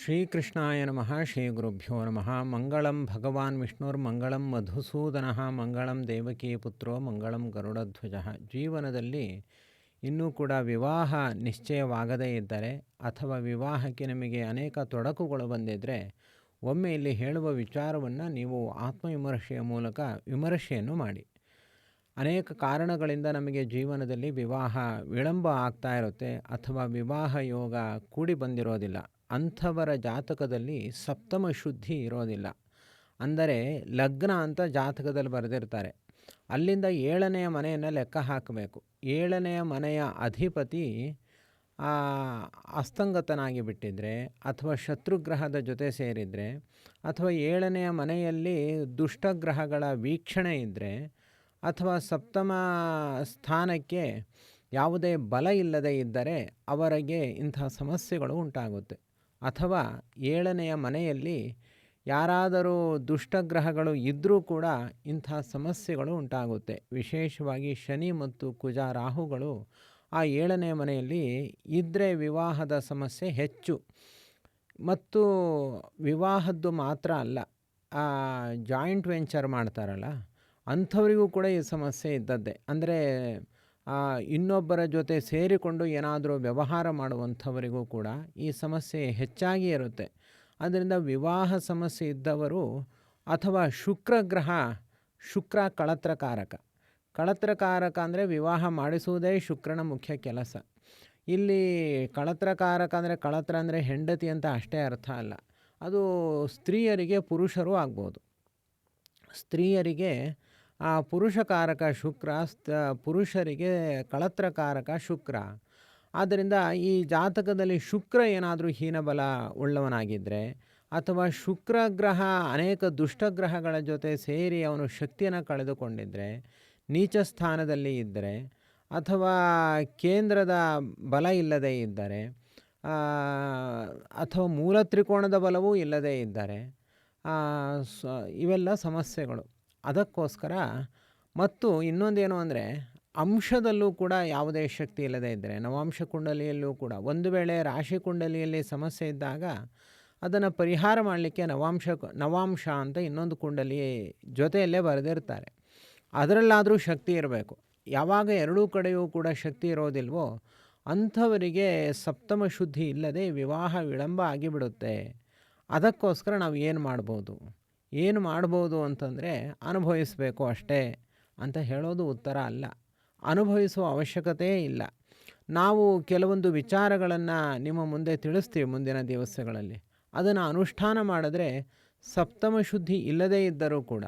ಶ್ರೀಕೃಷ್ಣಾಯ ನಮಃ ಶ್ರೀ ಗುರುಭ್ಯೋ ನಮಃ. ಮಂಗಳಂ ಭಗವಾನ್ ವಿಷ್ಣುರ್ಮಂಗಳಂ ಮಧುಸೂದನಃ ಮಂಗಳಂ ದೇವಕೀ ಪುತ್ರೋ ಮಂಗಳಂ ಗರುಡಧ್ವಜ. ಜೀವನದಲ್ಲಿ ಇನ್ನೂ ಕೂಡ ವಿವಾಹ ನಿಶ್ಚಯವಾಗದೇ ಇದ್ದರೆ ಅಥವಾ ವಿವಾಹಕ್ಕೆ ನಿಮಗೆ ಅನೇಕ ತೊಡಕುಗಳು ಬಂದಿದ್ದರೆ ಒಮ್ಮೆ ಇಲ್ಲಿ ಹೇಳುವ ವಿಚಾರವನ್ನು ನೀವು ಆತ್ಮವಿಮರ್ಶೆಯ ಮೂಲಕ ವಿಮರ್ಶೆಯನ್ನು ಮಾಡಿ. ಅನೇಕ ಕಾರಣಗಳಿಂದ ನಮಗೆ ಜೀವನದಲ್ಲಿ ವಿವಾಹ ವಿಳಂಬ ಆಗ್ತಾ ಇರುತ್ತೆ ಅಥವಾ ವಿವಾಹ ಯೋಗ ಕೂಡಿ ಬಂದಿರೋದಿಲ್ಲ. ಅಂಥವರ ಜಾತಕದಲ್ಲಿ ಸಪ್ತಮ ಶುದ್ಧಿ ಇರೋದಿಲ್ಲ. ಅಂದರೆ ಲಗ್ನ ಅಂತ ಜಾತಕದಲ್ಲಿ ಬರೆದಿರ್ತಾರೆ, ಅಲ್ಲಿಂದ 7ನೆಯ ಮನೆಯನ್ನು ಲೆಕ್ಕ ಹಾಕಬೇಕು. 7ನೆಯ ಮನೆಯ ಅಧಿಪತಿ ಅಸ್ತಂಗತನಾಗಿ ಬಿಟ್ಟಿದ್ರೆ ಅಥವಾ ಶತ್ರುಗ್ರಹದ ಜೊತೆ ಸೇರಿದರೆ ಅಥವಾ 7ನೆಯ ಮನೆಯಲ್ಲಿ ದುಷ್ಟಗ್ರಹಗಳ ವೀಕ್ಷಣೆ ಇದ್ದರೆ ಅಥವಾ ಸಪ್ತಮ ಸ್ಥಾನಕ್ಕೆ ಯಾವುದೇ ಬಲ ಇಲ್ಲದೇ ಇದ್ದರೆ ಅವರಿಗೆ ಇಂಥ ಸಮಸ್ಯೆಗಳು ಉಂಟಾಗುತ್ತೆ. ಅಥವಾ 7ನೆಯ ಮನೆಯಲ್ಲಿ ಯಾರಾದರೂ ದುಷ್ಟಗ್ರಹಗಳು ಇದ್ದರೂ ಕೂಡ ಇಂಥ ಸಮಸ್ಯೆಗಳು ಉಂಟಾಗುತ್ತೆ. ವಿಶೇಷವಾಗಿ ಶನಿ ಮತ್ತು ಕುಜ ರಾಹುಗಳು ಆ 7ನೆಯ ಮನೆಯಲ್ಲಿ ಇದ್ದರೆ ವಿವಾಹದ ಸಮಸ್ಯೆ ಹೆಚ್ಚು. ಮತ್ತು ವಿವಾಹದ್ದು ಮಾತ್ರ ಅಲ್ಲ, ಜಾಯಿಂಟ್ ವೆಂಚರ್ ಮಾಡ್ತಾರಲ್ಲ ಅಂಥವರಿಗೂ ಕೂಡ ಈ ಸಮಸ್ಯೆ ಇದ್ದದ್ದೇ. ಅಂದರೆ ಇನ್ನೊಬ್ಬರ ಜೊತೆ ಸೇರಿಕೊಂಡು ಏನಾದರೂ ವ್ಯವಹಾರ ಮಾಡುವಂಥವರಿಗೂ ಕೂಡ ಈ ಸಮಸ್ಯೆ ಹೆಚ್ಚಾಗಿ ಇರುತ್ತೆ. ಆದ್ದರಿಂದ ವಿವಾಹ ಸಮಸ್ಯೆ ಇದ್ದವರು ಅಥವಾ ಶುಕ್ರ ಕಳತ್ರಕಾರಕ ಅಂದರೆ ವಿವಾಹ ಮಾಡಿಸುವುದೇ ಶುಕ್ರನ ಮುಖ್ಯ ಕೆಲಸ. ಇಲ್ಲಿ ಕಳತ್ರಕಾರಕ ಅಂದರೆ ಕಳತ್ರ ಅಂದರೆ ಹೆಂಡತಿ ಅಂತ ಅಷ್ಟೇ ಅರ್ಥ ಅಲ್ಲ, ಅದು ಸ್ತ್ರೀಯರಿಗೆ ಪುರುಷರು ಆಗ್ಬೋದು. ಸ್ತ್ರೀಯರಿಗೆ ಪುರುಷಕಾರಕ ಶುಕ್ರ, ಪುರುಷರಿಗೆ ಕಳತ್ರಕಾರಕ ಶುಕ್ರ. ಆದ್ದರಿಂದ ಈ ಜಾತಕದಲ್ಲಿ ಶುಕ್ರ ಏನಾದರೂ ಹೀನಬಲ ಉಳ್ಳವನಾಗಿದ್ದರೆ ಅಥವಾ ಶುಕ್ರ ಗ್ರಹ ಅನೇಕ ದುಷ್ಟಗ್ರಹಗಳ ಜೊತೆ ಸೇರಿ ಅವನು ಶಕ್ತಿಯನ್ನು ಕಳೆದುಕೊಂಡಿದ್ದರೆ, ನೀಚ ಸ್ಥಾನದಲ್ಲಿ ಇದ್ದರೆ ಅಥವಾ ಕೇಂದ್ರದ ಬಲ ಇಲ್ಲದೇ ಇದ್ದರೆ ಅಥವಾ ಮೂಲ ತ್ರಿಕೋಣದ ಬಲವೂ ಇಲ್ಲದೇ ಇದ್ದರೆ ಇವೆಲ್ಲ ಸಮಸ್ಯೆಗಳು. ಅದಕ್ಕೋಸ್ಕರ ಮತ್ತು ಇನ್ನೊಂದೇನು ಅಂದರೆ ಅಂಶದಲ್ಲೂ ಕೂಡ ಯಾವುದೇ ಶಕ್ತಿ ಇಲ್ಲದೇ ಇದ್ದರೆ, ನವಾಂಶ ಕುಂಡಲಿಯಲ್ಲೂ ಕೂಡ ಒಂದು ವೇಳೆ ರಾಶಿ ಕುಂಡಲಿಯಲ್ಲಿ ಸಮಸ್ಯೆ ಇದ್ದಾಗ ಅದನ್ನು ಪರಿಹಾರ ಮಾಡಲಿಕ್ಕೆ ನವಾಂಶ ಅಂತ ಇನ್ನೊಂದು ಕುಂಡಲಿ ಜೊತೆಯಲ್ಲೇ ಬರೆದಿರ್ತಾರೆ, ಅದರಲ್ಲಾದರೂ ಶಕ್ತಿ ಇರಬೇಕು. ಯಾವಾಗ ಎರಡೂ ಕಡೆಯೂ ಕೂಡ ಶಕ್ತಿ ಇರೋದಿಲ್ವೋ ಅಂಥವರಿಗೆ ಸಪ್ತಮ ಶುದ್ಧಿ ಇಲ್ಲದೆ ವಿವಾಹ ವಿಳಂಬ ಆಗಿಬಿಡುತ್ತೆ. ಅದಕ್ಕೋಸ್ಕರ ನಾವು ಏನು ಮಾಡ್ಬೋದು ಅಂತಂದರೆ ಅನುಭವಿಸಬೇಕು ಅಷ್ಟೇ ಅಂತ ಹೇಳೋದು ಉತ್ತರ ಅಲ್ಲ. ಅನುಭವಿಸುವ ಅವಶ್ಯಕತೆ ಇಲ್ಲ. ನಾವು ಕೆಲವೊಂದು ವಿಚಾರಗಳನ್ನು ನಿಮ್ಮ ಮುಂದೆ ತಿಳಿಸ್ತೀವಿ ಮುಂದಿನ ದಿವಸಗಳಲ್ಲಿ. ಅದನ್ನು ಅನುಷ್ಠಾನ ಮಾಡಿದ್ರೆ ಸಪ್ತಮ ಶುದ್ಧಿ ಇಲ್ಲದೇ ಇದ್ದರೂ ಕೂಡ,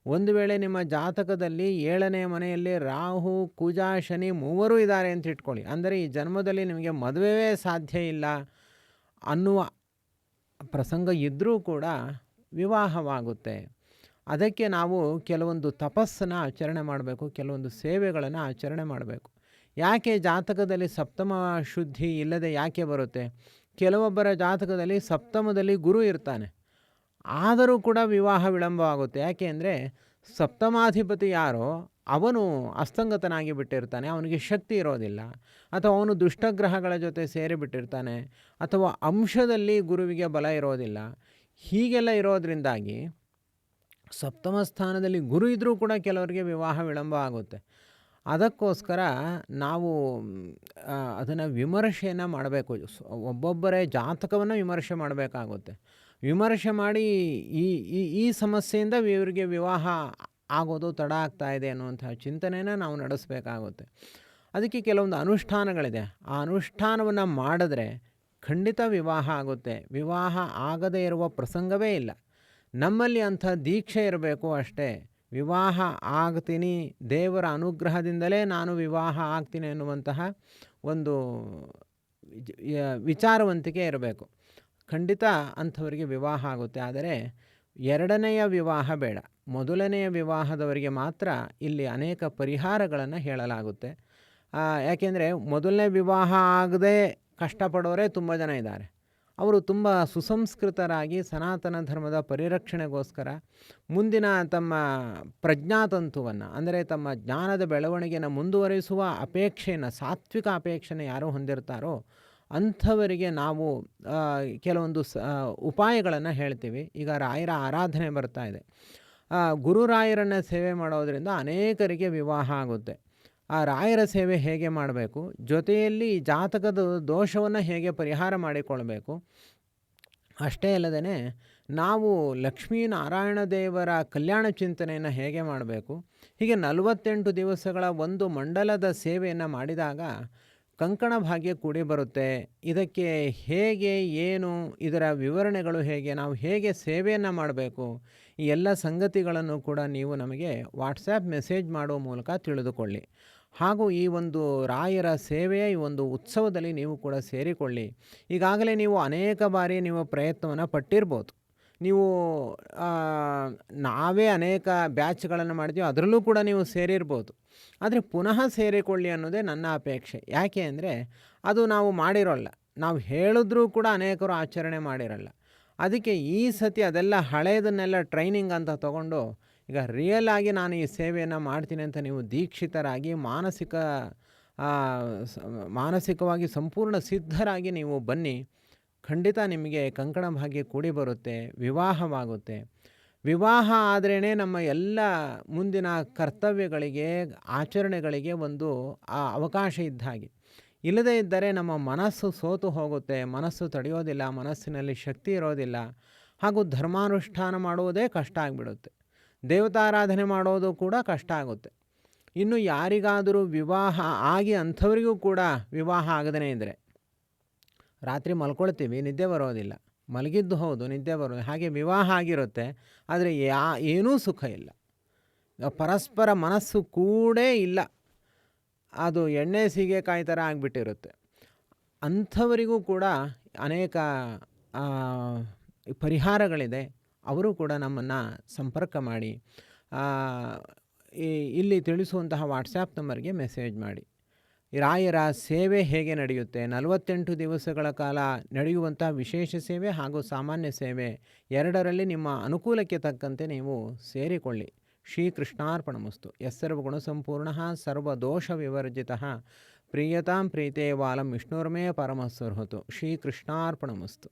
ಒಂದು ವೇಳೆ ನಿಮ್ಮ ಜಾತಕದಲ್ಲಿ 7ನೆಯ ಮನೆಯಲ್ಲಿ ರಾಹು ಕುಜ ಶನಿ ಮೂವರೂ ಇದ್ದಾರೆ ಅಂತ ಇಟ್ಕೊಳ್ಳಿ, ಅಂದರೆ ಈ ಜನ್ಮದಲ್ಲಿ ನಿಮಗೆ ಮದುವೆಯೇ ಸಾಧ್ಯ ಇಲ್ಲ ಅನ್ನುವ ಪ್ರಸಂಗ ಇದ್ದರೂ ಕೂಡ ವಿವಾಹವಾಗುತ್ತೆ. ಅದಕ್ಕೆ ನಾವು ಕೆಲವೊಂದು ತಪಸ್ಸನ್ನು ಆಚರಣೆ ಮಾಡಬೇಕು, ಕೆಲವೊಂದು ಸೇವೆಗಳನ್ನು ಆಚರಣೆ ಮಾಡಬೇಕು. ಯಾಕೆ ಜಾತಕದಲ್ಲಿ ಸಪ್ತಮ ಶುದ್ಧಿ ಇಲ್ಲದೆ ಯಾಕೆ ಬರುತ್ತೆ? ಕೆಲವೊಬ್ಬರ ಜಾತಕದಲ್ಲಿ ಸಪ್ತಮದಲ್ಲಿ ಗುರು ಇರ್ತಾನೆ, ಆದರೂ ಕೂಡ ವಿವಾಹ ವಿಳಂಬವಾಗುತ್ತೆ. ಯಾಕೆ ಅಂದರೆ ಸಪ್ತಮಾಧಿಪತಿ ಯಾರೋ ಅವನು ಅಸ್ತಂಗತನಾಗಿ ಬಿಟ್ಟಿರ್ತಾನೆ, ಅವನಿಗೆ ಶಕ್ತಿ ಇರೋದಿಲ್ಲ, ಅಥವಾ ಅವನು ದುಷ್ಟಗ್ರಹಗಳ ಜೊತೆ ಸೇರಿಬಿಟ್ಟಿರ್ತಾನೆ, ಅಥವಾ ಅಂಶದಲ್ಲಿ ಗುರುವಿಗೆ ಬಲ ಇರೋದಿಲ್ಲ. ಹೀಗೆಲ್ಲ ಇರೋದ್ರಿಂದಾಗಿ ಸಪ್ತಮ ಸ್ಥಾನದಲ್ಲಿ ಗುರು ಇದ್ದರೂ ಕೂಡ ಕೆಲವರಿಗೆ ವಿವಾಹ ವಿಳಂಬ ಆಗುತ್ತೆ. ಅದಕ್ಕೋಸ್ಕರ ನಾವು ಅದನ್ನು ವಿಮರ್ಶೆಯನ್ನು ಮಾಡಬೇಕು. ಒಬ್ಬೊಬ್ಬರೇ ಜಾತಕವನ್ನು ವಿಮರ್ಶೆ ಮಾಡಬೇಕಾಗುತ್ತೆ. ವಿಮರ್ಶೆ ಮಾಡಿ ಈ ಸಮಸ್ಯೆಯಿಂದ ಇವರಿಗೆ ವಿವಾಹ ಆಗೋದು ತಡ ಆಗ್ತಾ ಇದೆ ಅನ್ನುವಂಥ ಚಿಂತನೆಯನ್ನು ನಾವು ನಡೆಸಬೇಕಾಗುತ್ತೆ. ಅದಕ್ಕೆ ಕೆಲವೊಂದು ಅನುಷ್ಠಾನಗಳಿದೆ. ಆ ಅನುಷ್ಠಾನವನ್ನು ಮಾಡಿದ್ರೆ ಖಂಡಿತ ವಿವಾಹ ಆಗುತ್ತೆ. ವಿವಾಹ ಆಗದೇ ಇರುವ ಪ್ರಸಂಗವೇ ಇಲ್ಲ. ನಮ್ಮಲ್ಲಿ ಅಂಥ ದೀಕ್ಷೆ ಇರಬೇಕು ಅಷ್ಟೇ. ವಿವಾಹ ಆಗ್ತೀನಿ, ದೇವರ ಅನುಗ್ರಹದಿಂದಲೇ ನಾನು ವಿವಾಹ ಆಗ್ತೀನಿ ಎನ್ನುವಂತಹ ಒಂದು ವಿಚಾರವಂತಿಕೆ ಇರಬೇಕು. ಖಂಡಿತ ಅಂಥವರಿಗೆ ವಿವಾಹ ಆಗುತ್ತೆ. ಆದರೆ 2ನೆಯ ವಿವಾಹ ಬೇಡ, 1ನೆಯ ವಿವಾಹದವರಿಗೆ ಮಾತ್ರ ಇಲ್ಲಿ ಅನೇಕ ಪರಿಹಾರಗಳನ್ನು ಹೇಳಲಾಗುತ್ತೆ. ಯಾಕೆಂದರೆ 1ನೇ ವಿವಾಹ ಆಗದೆ ಕಷ್ಟಪಡೋರೇ ತುಂಬ ಜನ ಇದ್ದಾರೆ. ಅವರು ತುಂಬ ಸುಸಂಸ್ಕೃತರಾಗಿ ಸನಾತನ ಧರ್ಮದ ಪರಿರಕ್ಷಣೆಗೋಸ್ಕರ ಮುಂದಿನ ತಮ್ಮ ಪ್ರಜ್ಞಾತಂತುವನ್ನು, ಅಂದರೆ ತಮ್ಮ ಜ್ಞಾನದ ಬೆಳವಣಿಗೆಯನ್ನು ಮುಂದುವರಿಸುವ ಅಪೇಕ್ಷೆಯನ್ನು, ಸಾತ್ವಿಕ ಅಪೇಕ್ಷೆಯನ್ನು ಯಾರು ಹೊಂದಿರ್ತಾರೋ ಅಂಥವರಿಗೆ ನಾವು ಕೆಲವೊಂದು ಉಪಾಯಗಳನ್ನು ಹೇಳ್ತೀವಿ. ಈಗ ರಾಯರ ಆರಾಧನೆ ಬರ್ತಾ ಇದೆ. ಗುರುರಾಯರನ್ನು ಸೇವೆ ಮಾಡೋದರಿಂದ ಅನೇಕರಿಗೆ ವಿವಾಹ ಆಗುತ್ತೆ. ಆ ರಾಯರ ಸೇವೆ ಹೇಗೆ ಮಾಡಬೇಕು, ಜೊತೆಯಲ್ಲಿ ಜಾತಕದ ದೋಷವನ್ನು ಹೇಗೆ ಪರಿಹಾರ ಮಾಡಿಕೊಳ್ಬೇಕು, ಅಷ್ಟೇ ಅಲ್ಲದೇ ನಾವು ಲಕ್ಷ್ಮೀನಾರಾಯಣ ದೇವರ ಕಲ್ಯಾಣ ಚಿಂತನೆಯನ್ನು ಹೇಗೆ ಮಾಡಬೇಕು, ಹೀಗೆ 48 ದಿವಸಗಳ ಒಂದು ಮಂಡಲದ ಸೇವೆಯನ್ನು ಮಾಡಿದಾಗ ಕಂಕಣ ಭಾಗ್ಯ ಕೂಡಿ ಬರುತ್ತೆ. ಇದಕ್ಕೆ ಹೇಗೆ, ಏನು, ಇದರ ವಿವರಣೆಗಳು ಹೇಗೆ, ನಾವು ಹೇಗೆ ಸೇವೆಯನ್ನು ಮಾಡಬೇಕು, ಈ ಎಲ್ಲ ಸಂಗತಿಗಳನ್ನು ಕೂಡ ನೀವು ನಮಗೆ ವಾಟ್ಸಾಪ್ ಮೆಸೇಜ್ ಮಾಡುವ ಮೂಲಕ ತಿಳಿದುಕೊಳ್ಳಿ. ಹಾಗೂ ಈ ಒಂದು ರಾಯರ ಸೇವೆಯ ಈ ಒಂದು ಉತ್ಸವದಲ್ಲಿ ನೀವು ಕೂಡ ಸೇರಿಕೊಳ್ಳಿ. ಈಗಾಗಲೇ ನೀವು ಅನೇಕ ಬಾರಿ ನೀವು ಪ್ರಯತ್ನವನ್ನು ಪಟ್ಟಿರ್ಬೋದು. ನೀವು ನಾವೇ ಅನೇಕ ಬ್ಯಾಚ್ಗಳನ್ನು ಮಾಡ್ತೀವಿ, ಅದರಲ್ಲೂ ಕೂಡ ನೀವು ಸೇರಿರ್ಬೋದು. ಆದರೆ ಪುನಃ ಸೇರಿಕೊಳ್ಳಿ ಅನ್ನೋದೇ ನನ್ನ ಅಪೇಕ್ಷೆ. ಯಾಕೆ ಅಂದರೆ ಅದು ನಾವು ಮಾಡಿರೋಲ್ಲ, ನಾವು ಹೇಳಿದ್ರೂ ಕೂಡ ಅನೇಕರು ಆಚರಣೆ ಮಾಡಿರಲ್ಲ. ಅದಕ್ಕೆ ಈ ಸತಿ ಅದೆಲ್ಲ ಹಳೆಯದನ್ನೆಲ್ಲ ಟ್ರೈನಿಂಗ್ ಅಂತ ತಗೊಂಡು ಈಗ ರಿಯಲ್ ಆಗಿ ನಾನು ಈ ಸೇವೆಯನ್ನು ಮಾಡ್ತೀನಿ ಅಂತ ನೀವು ದೀಕ್ಷಿತರಾಗಿ ಮಾನಸಿಕವಾಗಿ ಸಂಪೂರ್ಣ ಸಿದ್ಧರಾಗಿ ನೀವು ಬನ್ನಿ. ಖಂಡಿತ ನಿಮಗೆ ಕಂಕಣ ಭಾಗ್ಯ ಕೂಡಿ ಬರುತ್ತೆ, ವಿವಾಹವಾಗುತ್ತೆ. ವಿವಾಹ ಆದ್ರೇ ನಮ್ಮ ಎಲ್ಲ ಮುಂದಿನ ಕರ್ತವ್ಯಗಳಿಗೆ, ಆಚರಣೆಗಳಿಗೆ ಒಂದು ಅವಕಾಶ ಇದ್ದ ಹಾಗೆ. ಇಲ್ಲದೇ ಇದ್ದರೆ ನಮ್ಮ ಮನಸ್ಸು ಸೋತು ಹೋಗುತ್ತೆ, ಮನಸ್ಸು ತಡೆಯೋದಿಲ್ಲ, ಮನಸ್ಸಿನಲ್ಲಿ ಶಕ್ತಿ ಇರೋದಿಲ್ಲ. ಹಾಗೂ ಧರ್ಮಾನುಷ್ಠಾನ ಮಾಡುವುದೇ ಕಷ್ಟ ಆಗಿಬಿಡುತ್ತೆ, ದೇವತಾರಾಧನೆ ಮಾಡೋದು ಕೂಡ ಕಷ್ಟ ಆಗುತ್ತೆ. ಇನ್ನು ಯಾರಿಗಾದರೂ ವಿವಾಹ ಆಗಿ ಅಂಥವರಿಗೂ ಕೂಡ ವಿವಾಹ ಆಗದೇ ಇದ್ದರೆ ರಾತ್ರಿ ಮಲ್ಕೊಳ್ತೀವಿ, ನಿದ್ದೆ ಬರೋದಿಲ್ಲ, ಮಲಗಿದ್ದು ಹೌದು, ನಿದ್ದೆ ಬರೋದು, ಹಾಗೆ ವಿವಾಹ ಆಗಿರುತ್ತೆ, ಆದರೆ ಏನೂ ಸುಖ ಇಲ್ಲ, ಪರಸ್ಪರ ಮನಸ್ಸು ಕೂಡೇ ಇಲ್ಲ, ಅದು ಎಣ್ಣೆ ಸೀಗೆಕಾಯಿ ಥರ ಆಗಿಬಿಟ್ಟಿರುತ್ತೆ. ಅಂಥವರಿಗೂ ಕೂಡ ಅನೇಕ ಪರಿಹಾರಗಳಿದೆ. ಅವರು ಕೂಡ ನಮ್ಮನ್ನು ಸಂಪರ್ಕ ಮಾಡಿ ಇಲ್ಲಿ ತಿಳಿಸುವಂತಹ ವಾಟ್ಸಾಪ್ ನಂಬರ್ಗೆ ಮೆಸೇಜ್ ಮಾಡಿ. ರಾಯರ ಸೇವೆ ಹೇಗೆ ನಡೆಯುತ್ತೆ, 48 ದಿವಸಗಳ ಕಾಲ ನಡೆಯುವಂಥ ವಿಶೇಷ ಸೇವೆ ಹಾಗೂ ಸಾಮಾನ್ಯ ಸೇವೆ ಎರಡರಲ್ಲಿ ನಿಮ್ಮ ಅನುಕೂಲಕ್ಕೆ ತಕ್ಕಂತೆ ನೀವು ಸೇರಿಕೊಳ್ಳಿ. ಶ್ರೀಕೃಷ್ಣಾರ್ಪಣಮಸ್ತು. ಯಸ್ಸರ್ವಗುಣಸಂಪೂರ್ಣಃ ಸರ್ವದೋಷ ವಿವರ್ಜಿತಃ ಪ್ರೀಯತಾಂ ಪ್ರೀತೆ ವಾಲಂ ವಿಷ್ಣುರ್ಮೇ ಪರಮಸ್ವರ್ಹತು. ಶ್ರೀಕೃಷ್ಣಾರ್ಪಣಮಸ್ತು.